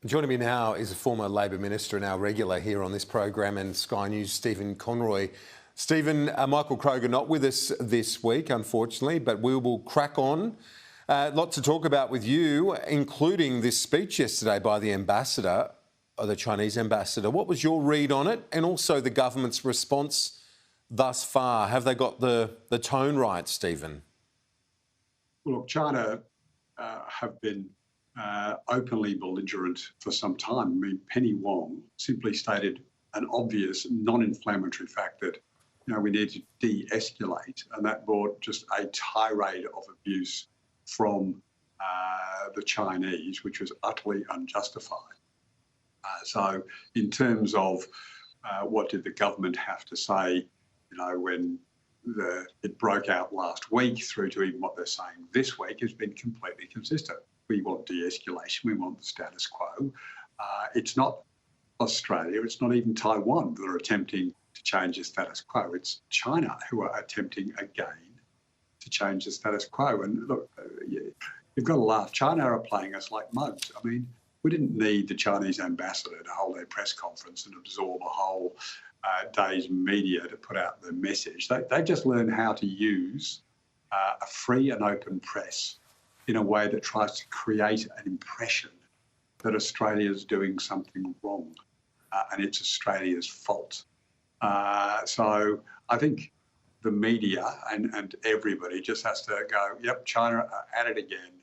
Joining me now is a former Labor Minister and our regular here on this program and Sky News, Stephen Conroy. Stephen, Michael Kroger not with us this week, unfortunately, but we will crack on. Lots to talk about with you, including this speech yesterday by the ambassador, or the Chinese ambassador. What was your read on it, and also the government's response thus far? Have they got the tone right, Stephen? Well, look, China have been openly belligerent for some time. I mean, Penny Wong simply stated an obvious non-inflammatory fact that, we need to de-escalate, and that brought just a tirade of abuse from the Chinese, which was utterly unjustified. So in terms of what did the government have to say, when it broke out last week through to even what they're saying this week has been completely consistent. We want de-escalation. We want the status quo. It's not Australia. It's not even Taiwan that are attempting to change the status quo. It's China who are attempting again to change the status quo. And look, you've got to laugh. China are playing us like mugs. I mean, we didn't need the Chinese ambassador to hold a press conference and absorb a whole day's media to put out the message. They just learned how to use a free and open press in a way that tries to create an impression that Australia's doing something wrong and it's Australia's fault. So I think the media and everybody just has to go, yep, China are at it again,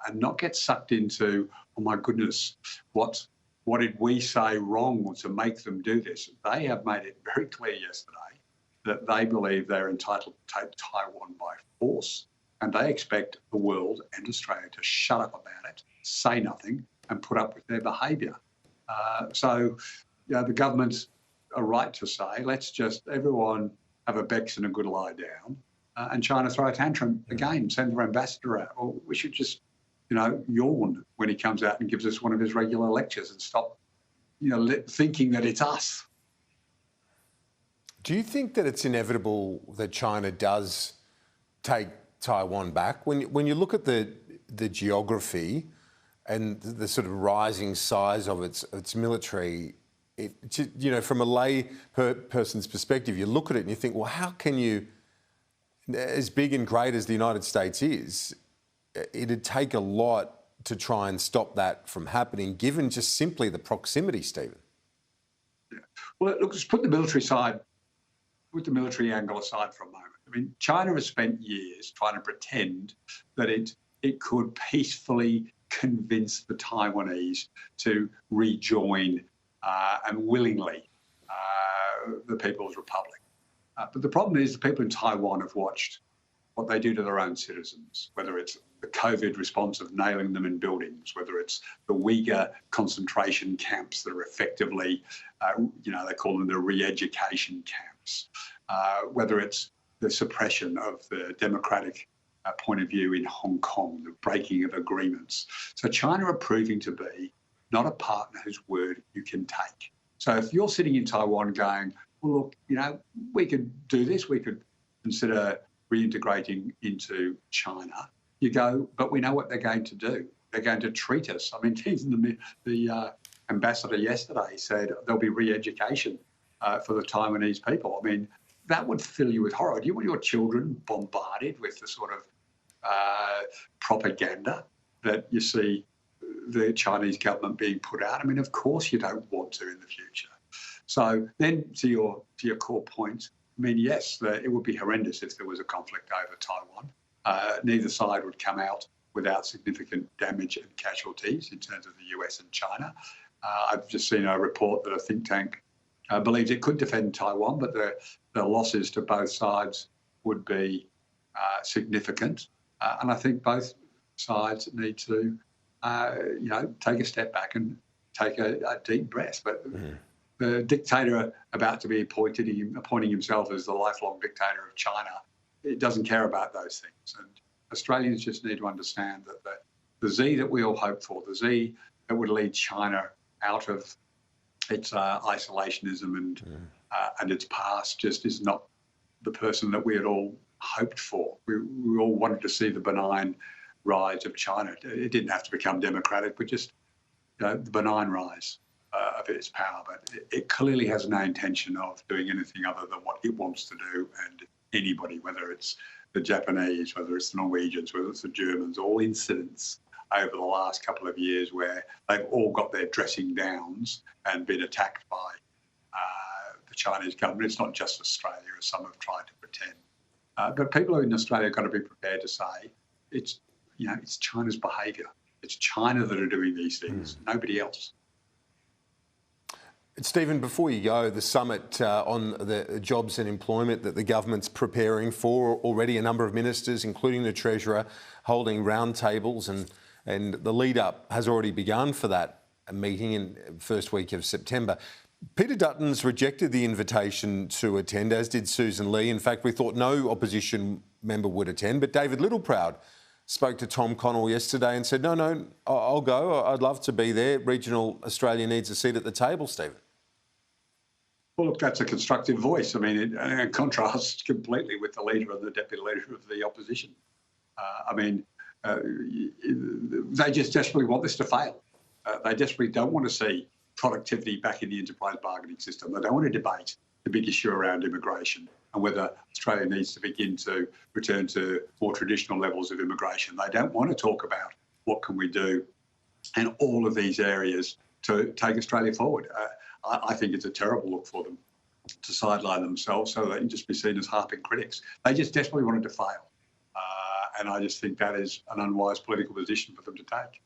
and not get sucked into, oh my goodness, what did we say wrong to make them do this? They have made it very clear yesterday that they believe they're entitled to take Taiwan by force, and they expect the world and Australia to shut up about it, say nothing, and put up with their behaviour. So the government's a right to say, let's just everyone have a Bex and a good lie down, and China throw a tantrum again, send their ambassador out. Or we should just, yawn when he comes out and gives us one of his regular lectures and stop, thinking that it's us. Do you think that it's inevitable that China does take Taiwan back? When you look at the geography and the sort of rising size of its military, from a lay person's perspective, you look at it and you think, well, how can you, as big and great as the United States is, it'd take a lot to try and stop that from happening, given just simply the proximity, Stephen. Yeah. Well, look, let's put the military angle aside for a moment. I mean, China has spent years trying to pretend that it could peacefully convince the Taiwanese to rejoin and willingly the People's Republic. But the problem is the people in Taiwan have watched what they do to their own citizens, whether it's the COVID response of nailing them in buildings, whether it's the Uyghur concentration camps that are effectively, they call them the re-education camps, whether it's the suppression of the democratic point of view in Hong Kong, the breaking of agreements. So China are proving to be not a partner whose word you can take. So if you're sitting in Taiwan going, well, look, we could do this, we could consider reintegrating into China, you go, but we know what they're going to do. They're going to treat us. I mean, even the ambassador yesterday said there'll be re-education for the Taiwanese people. I mean, that would fill you with horror. Do you want your children bombarded with the sort of propaganda that you see the Chinese government being put out? I mean, of course you don't want to in the future. So then to your core point, I mean, yes, it would be horrendous if there was a conflict over Taiwan. Neither side would come out without significant damage and casualties in terms of the US and China. I've just seen a report that a think tank believes it could defend Taiwan, but the losses to both sides would be significant. And I think both sides need to, take a step back and take a deep breath. But the dictator about to be appointing himself as the lifelong dictator of China, it doesn't care about those things. And Australians just need to understand that the Z that we all hope for, the Z that would lead China out of its isolationism and its past, just is not the person that we had all hoped for. We all wanted to see the benign rise of China. It didn't have to become democratic, but just the benign rise of its power, but it clearly has no intention of doing anything other than what it wants to do. And anybody, whether it's the Japanese, whether it's the Norwegians, whether it's the Germans, all incidents over the last couple of years where they've all got their dressing downs and been attacked by the Chinese government. It's not just Australia, as some have tried to pretend. But people in Australia have got to be prepared to say it's China's behaviour. It's China that are doing these things, nobody else. Stephen, before you go, the summit on the jobs and employment that the government's preparing for, already a number of ministers, including the Treasurer, holding roundtables, and the lead-up has already begun for that meeting in the first week of September. Peter Dutton's rejected the invitation to attend, as did Susan Lee. In fact, we thought no opposition member would attend, but David Littleproud spoke to Tom Connell yesterday and said, no, I'll go. I'd love to be there. Regional Australia needs a seat at the table, Stephen. Well, look, that's a constructive voice. I mean, it contrasts completely with the leader and the deputy leader of the opposition. They just desperately want this to fail. They desperately don't want to see productivity back in the enterprise bargaining system. They don't want to debate the big issue around immigration and whether Australia needs to begin to return to more traditional levels of immigration. They don't want to talk about what can we do in all of these areas to take Australia forward. I think it's a terrible look for them to sideline themselves so they can just be seen as harping critics. They just desperately want it to fail. And I just think that is an unwise political position for them to take.